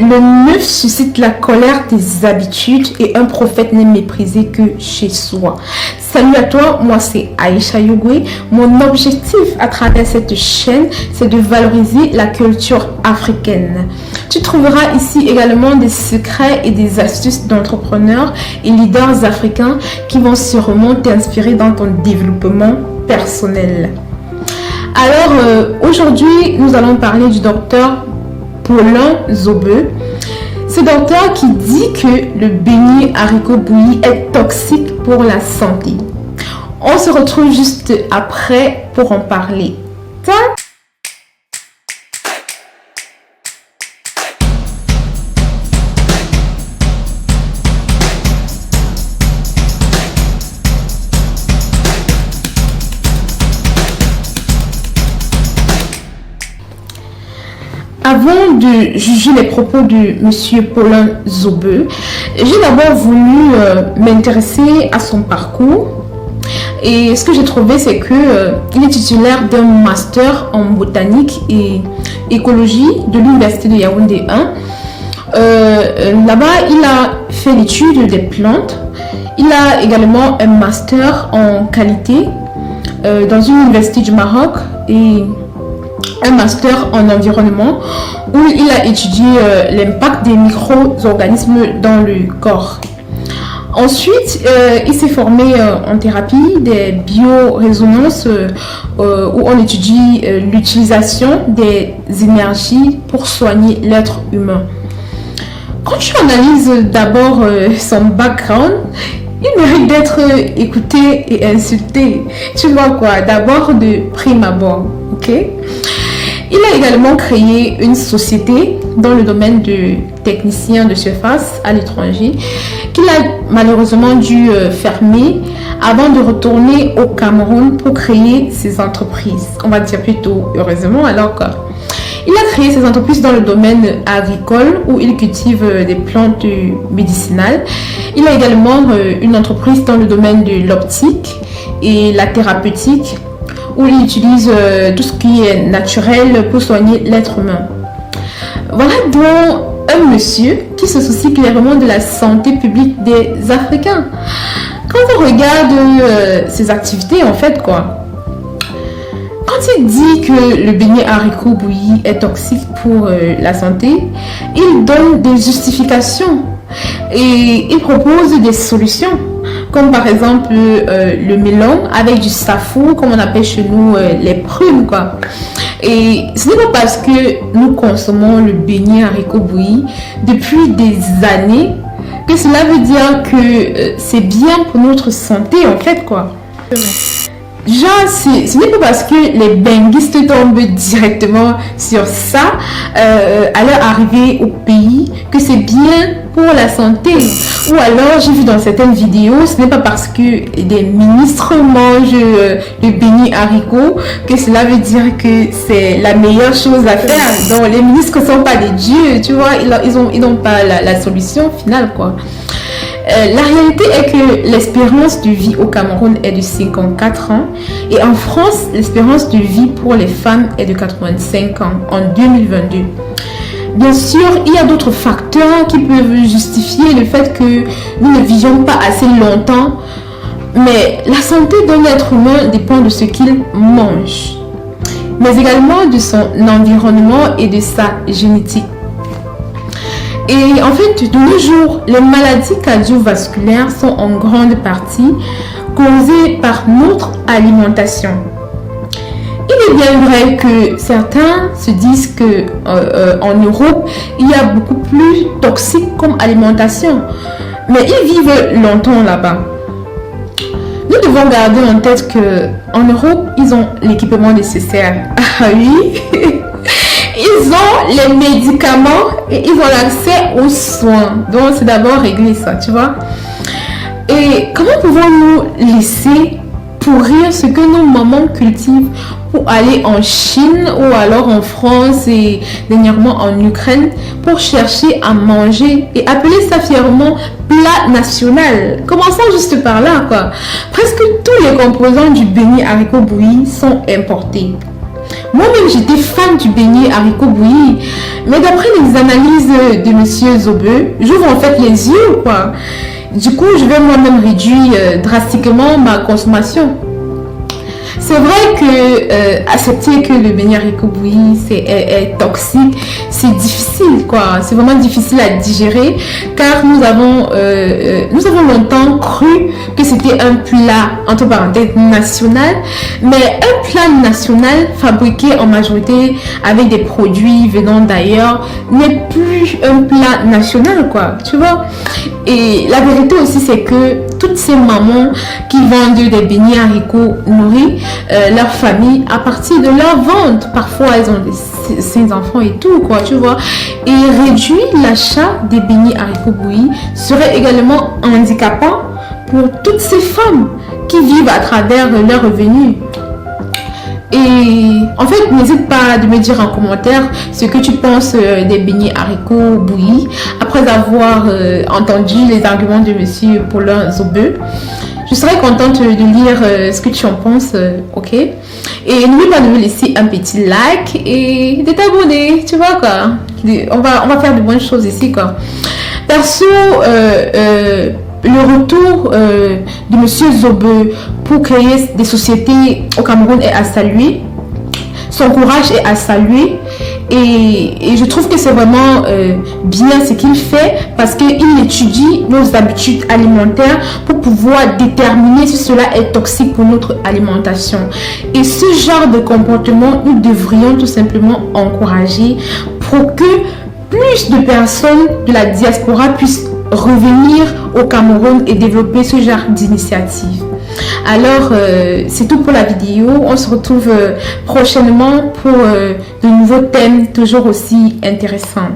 Le neuf suscite la colère des habitudes et un prophète n'est méprisé que chez soi. Salut à toi, moi c'est Aïcha Yogwe. Mon objectif à travers cette chaîne, c'est de valoriser la culture africaine. Tu trouveras ici également des secrets et des astuces d'entrepreneurs et leaders africains qui vont sûrement t'inspirer dans ton développement personnel. Alors aujourd'hui, nous allons parler du docteur Paulin Zobeux. Ce docteur qui dit que le beignet haricot bouilli est toxique pour la santé. On se retrouve juste après pour en parler. Avant de juger les propos de Monsieur Paulin Zobeux, j'ai d'abord voulu m'intéresser à son parcours. Et ce que j'ai trouvé, c'est qu'il est titulaire d'un master en botanique et écologie de l'université de Yaoundé 1. Là-bas, il a fait l'étude des plantes. Il a également un master en qualité dans une université du Maroc et un master en environnement où il a étudié l'impact des micro-organismes dans le corps. Ensuite, il s'est formé en thérapie des biorésonances où on étudie l'utilisation des énergies pour soigner l'être humain. Quand tu analyses d'abord son background, il mérite d'être écouté et insulté. Tu vois quoi? D'abord de prime abord, ok? Il a également créé une société dans le domaine de technicien de surface à l'étranger qu'il a malheureusement dû fermer avant de retourner au Cameroun pour créer ses entreprises. On va dire plutôt heureusement alors que il a créé ses entreprises dans le domaine agricole où il cultive des plantes médicinales. Il a également une entreprise dans le domaine de l'optique et la thérapeutique où il utilise tout ce qui est naturel pour soigner l'être humain. Voilà donc un monsieur qui se soucie clairement de la santé publique des Africains. Quand on regarde ses activités, en fait, quand il dit que le beignet haricot bouilli est toxique pour la santé, il donne des justifications et il propose des solutions. Comme par exemple le melon avec du safou, comme on appelle chez nous les prunes, quoi. Et ce n'est pas parce que nous consommons le beignet haricot bouilli depuis des années que cela veut dire que c'est bien pour notre santé, en fait, quoi. Genre, ce n'est pas parce que les benguistes tombent directement sur ça à leur arrivée au pays que c'est bien pour la santé. Ou alors, j'ai vu dans certaines vidéos, ce n'est pas parce que des ministres mangent le beignet haricot que cela veut dire que c'est la meilleure chose à faire. Donc, les ministres ne sont pas des dieux, tu vois, ils n'ont pas la solution finale, quoi. La réalité est que l'espérance de vie au Cameroun est de 54 ans et en France, l'espérance de vie pour les femmes est de 85 ans en 2022. Bien sûr, il y a d'autres facteurs qui peuvent justifier le fait que nous ne vivions pas assez longtemps, mais la santé d'un être humain dépend de ce qu'il mange, mais également de son environnement et de sa génétique. Et en fait, de nos jours, les maladies cardiovasculaires sont en grande partie causées par notre alimentation. Il est bien vrai que certains se disent que en Europe, il y a beaucoup plus toxique comme alimentation, mais ils vivent longtemps là-bas. Nous devons garder en tête que en Europe, ils ont l'équipement nécessaire. Ah oui. Ils ont les médicaments et ils ont l'accès aux soins. Donc, c'est d'abord régler ça, tu vois. Et comment pouvons-nous laisser pourrir ce que nos mamans cultivent pour aller en Chine ou alors en France et dernièrement en Ukraine pour chercher à manger et appeler ça fièrement plat national? Commençons juste par là, quoi. Presque tous les composants du beignet haricot bouilli sont importés. Moi-même, j'étais fan du beignet haricot bouilli. Mais d'après les analyses de Monsieur Zobeux, j'ouvre en fait les yeux, quoi. Du coup, je vais moi-même réduire drastiquement ma consommation. C'est vrai que accepter que le beignet haricot bouilli est toxique, c'est difficile, quoi. C'est vraiment difficile à digérer car nous avons longtemps cru que c'était un plat, entre parenthèses, national, mais un plat national fabriqué en majorité avec des produits venant d'ailleurs n'est plus un plat national, quoi. Tu vois? Et la vérité aussi, c'est que toutes ces mamans qui vendent des beignets haricots nourris, leur famille, à partir de leur vente, parfois elles ont 5 enfants et tout, quoi, tu vois. Et réduire l'achat des beignets haricots bouillis serait également handicapant pour toutes ces femmes qui vivent à travers leurs revenus. Et en fait, n'hésite pas de me dire en commentaire ce que tu penses des beignets haricots bouillis après avoir entendu les arguments de Monsieur Paulin Zobeux. Je serais contente de lire ce que tu en penses, ok? Et n'oublie pas de me laisser un petit like et de t'abonner, tu vois quoi. On va faire de bonnes choses ici, quoi. Perso, le retour de Monsieur Zobeux pour créer des sociétés au Cameroun est à saluer. Son courage est à saluer. Et je trouve que c'est vraiment bien ce qu'il fait parce qu'il étudie nos habitudes alimentaires pour pouvoir déterminer si cela est toxique pour notre alimentation. Et ce genre de comportement, nous devrions tout simplement encourager pour que plus de personnes de la diaspora puissent revenir au Cameroun et développer ce genre d'initiative. Alors, c'est tout pour la vidéo. On se retrouve prochainement pour de nouveaux thèmes toujours aussi intéressants.